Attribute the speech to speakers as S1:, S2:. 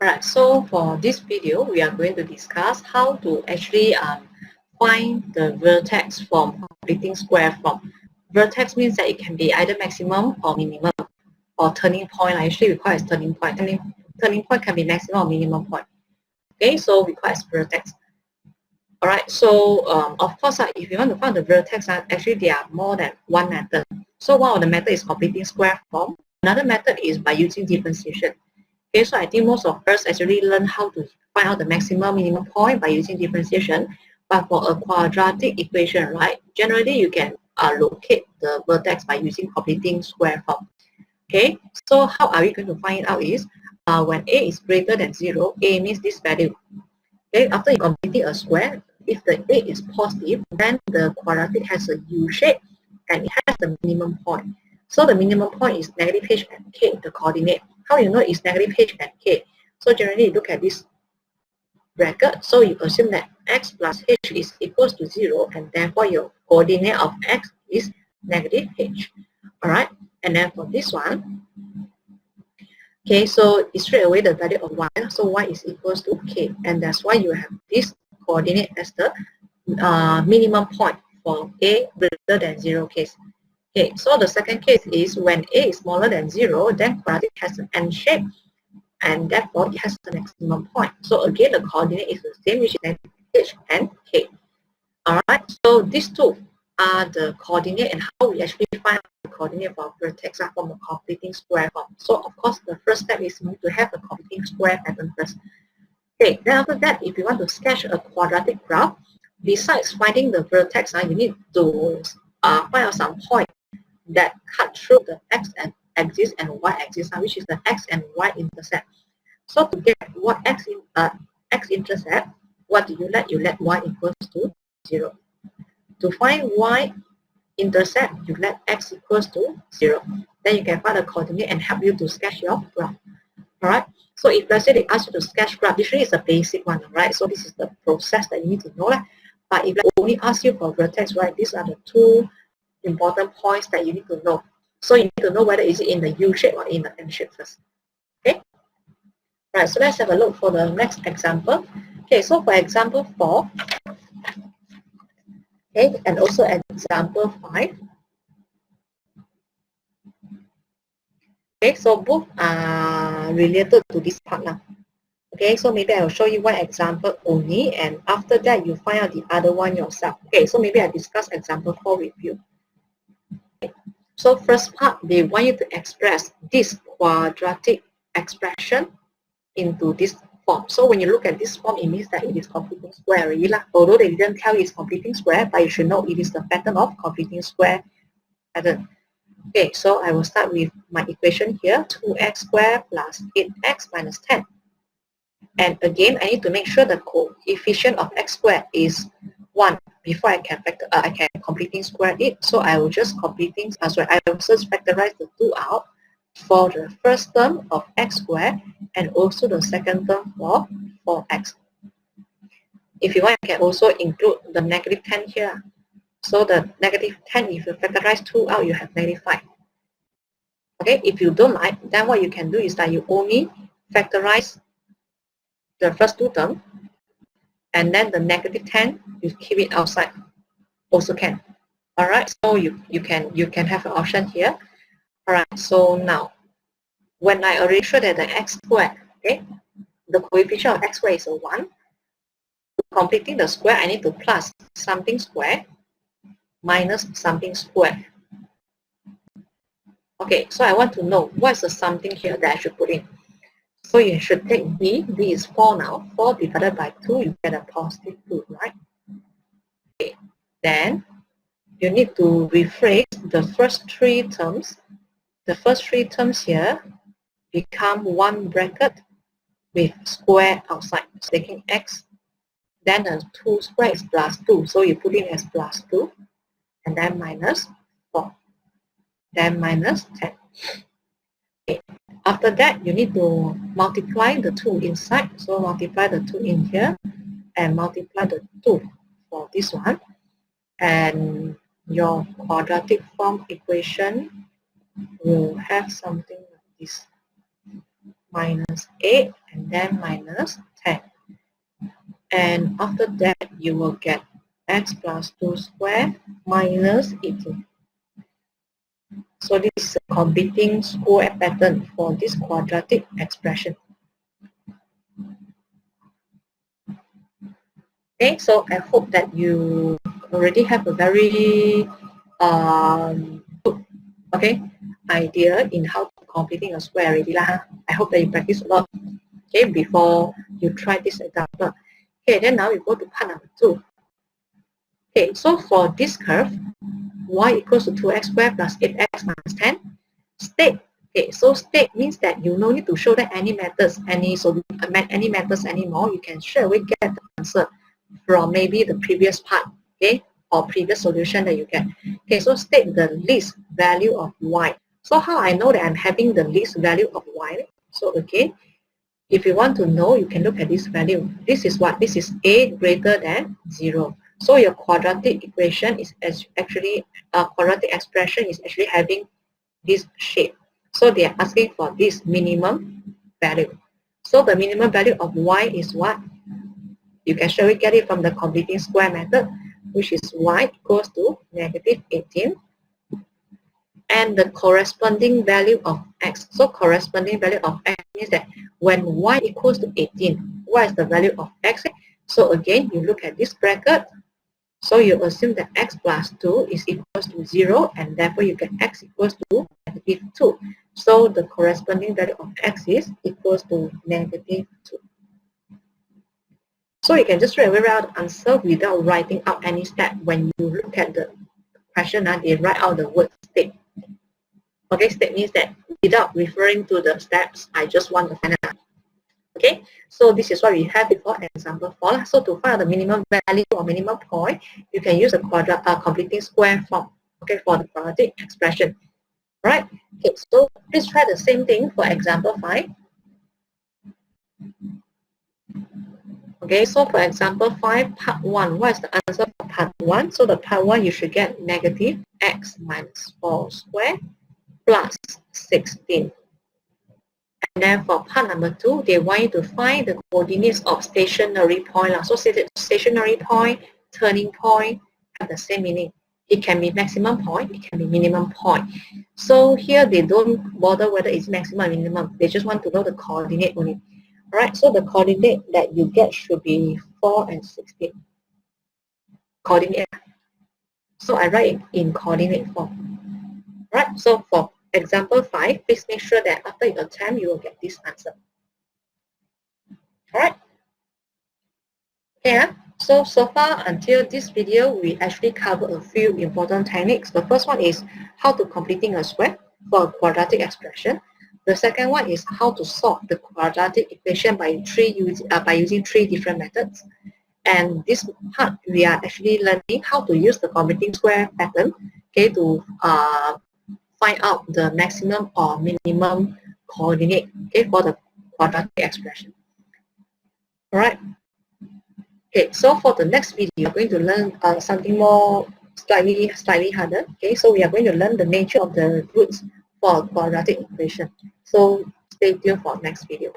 S1: Alright, so for this video, we are going to discuss how to actually find the vertex from completing square form. Vertex means that it can be either maximum or minimum, or turning point. Actually requires turning point. Turning point can be maximum or minimum point. Okay, so requires vertex. Alright, so of course, if you want to find the vertex, actually there are more than one method. So one of the method is completing square form. Another method is by using differentiation. Okay, so I think most of us actually learn how to find out the maximum minimum point by using differentiation. But for a quadratic equation, right, generally you can locate the vertex by using completing square form. Okay, so how are we going to find it out is when a is greater than 0, a means this value. Okay, after you completing a square, if the a is positive, then the quadratic has a U shape and it has the minimum point. So the minimum point is negative h and k, the coordinate. How you know it's negative h and k? So generally you look at this bracket, so you assume that x plus h is equals to 0, and therefore your coordinate of x is negative h. Alright, and then for this one, okay, so it's straight away the value of y, so y is equals to k, and that's why you have this coordinate as the minimum point for a greater than 0 case. Okay, so the second case is when a is smaller than 0, then quadratic has an N shape, and therefore it has the maximum point. So again, the coordinate is the same, which is h and k. Alright, so these two are the coordinate, and how we actually find the coordinate for vertex from a completing square form. So of course, the first step is we need to have a completing square pattern first. Okay, then after that, if you want to sketch a quadratic graph, besides finding the vertex, you need to find out some point that cut through the x-axis and y-axis, which is the x and y intercept. So to get what x-intercept, what do you let? You let y equals to 0. To find y-intercept, you let x equals to 0. Then you can find the coordinate and help you to sketch your graph. Alright, so if let's say they ask you to sketch graph, usually it's a basic one, right? So this is the process that you need to know. But if they only ask you for vertex, right, these are the two important points that you need to know. So you need to know whether is it in the U shape or in the N shape first. Okay? Right, so let's have a look for the next example. Okay, so for example 4, okay, and also example 5. Okay, so both are related to this part now. Okay, so maybe I will show you one example only, and after that you find out the other one yourself. Okay, so maybe I discuss example 4 with you. Okay. So first part, they want you to express this quadratic expression into this form. So when you look at this form, it means that it is completing square already. Although they didn't tell you it's completing square, but you should know it is the pattern of completing square pattern. Okay, so I will start with my equation here, 2x squared plus 8x minus 10. And again, I need to make sure the coefficient of x squared is 1 before I can completing square it. So I will just I will just factorize the 2 out for the first term of x squared and also the second term for 4x. If you want, I can also include the negative 10 here. So the negative 10, if you factorize 2 out, you have negative 5. Okay, if you don't like, then what you can do is that you only factorize the first 2 terms, and then the negative 10, you keep it outside, also can. Alright, so you can have an option here. Alright, so now, when I already show that the x squared, okay, the coefficient of x squared is a 1, completing the square, I need to plus something square minus something square. Okay, so I want to know what's the something here that I should put in. So you should take b is 4 now. 4 divided by 2, you get a positive 2, right? Okay, then you need to rephrase the first 3 terms. The first 3 terms here become one bracket with square outside. So taking x, then the 2 square is plus 2, so you put in as plus 2, and then minus 4, then minus 10. Okay. After that, you need to multiply the 2 inside. So multiply the 2 in here and multiply the 2 for this one. And your quadratic form equation will have something like this. minus 8, and then minus 10. And after that, you will get x plus 2 squared minus 18. So this is a completing square pattern for this quadratic expression. Okay, so I hope that you already have a very good idea in how to completing a square already lah. I hope that you practice a lot before you try this example. Okay, then now we go to part number 2. Okay, so for this curve, y equals to 2x squared plus 8x minus 10. State. Okay, so state means that you no need to show that any methods, any methods anymore. You can straight away get the answer from maybe the previous part, or previous solution that you get. Okay, so state the least value of y. So how I know that I'm having the least value of y? So again, if you want to know, you can look at this value. This is what? This is a greater than 0. So your quadratic equation is actually, quadratic expression is actually having this shape. So they are asking for this minimum value. So the minimum value of y is what? You can surely get it from the completing square method, which is y equals to negative 18. And the corresponding value of x. So corresponding value of x means that when y equals to 18, what is the value of x? So again, you look at this bracket. So you assume that x plus 2 is equals to 0, and therefore you get x equals to negative 2. So the corresponding value of x is equals to negative 2. So you can just straight away write out the answer without writing out any step. When you look at the question, they write out the word state. Okay, state means that without referring to the steps, I just want to find out. Okay, so this is what we have before example 4. So to find the minimum value or minimum point, you can use a completing square form. Okay, for the quadratic expression. Right. Okay, so please try the same thing for example 5. Okay, so for example 5, part 1. What is the answer for part 1? So the part 1, you should get negative x minus 4 squared plus 16. And then for part number 2, they want you to find the coordinates of stationary point. So stationary point, turning point have the same meaning. It can be maximum point, it can be minimum point. So here they don't bother whether it's maximum or minimum. They just want to know the coordinate only. Alright, so the coordinate that you get should be 4 and 16. Coordinate. So I write it in coordinate form. Right, so for example 5, please make sure that after you attempt, you will get this answer. Alright. Okay, so far until this video, we actually covered a few important techniques. The first one is how to completing a square for a quadratic expression. The second one is how to solve the quadratic equation by using 3 different methods. And this part, we are actually learning how to use the completing square pattern, to find out the maximum or minimum coordinate, for the quadratic expression. All right. Okay, so for the next video, we're going to learn something more slightly harder. Okay, so we are going to learn the nature of the roots for a quadratic equation. So stay tuned for next video.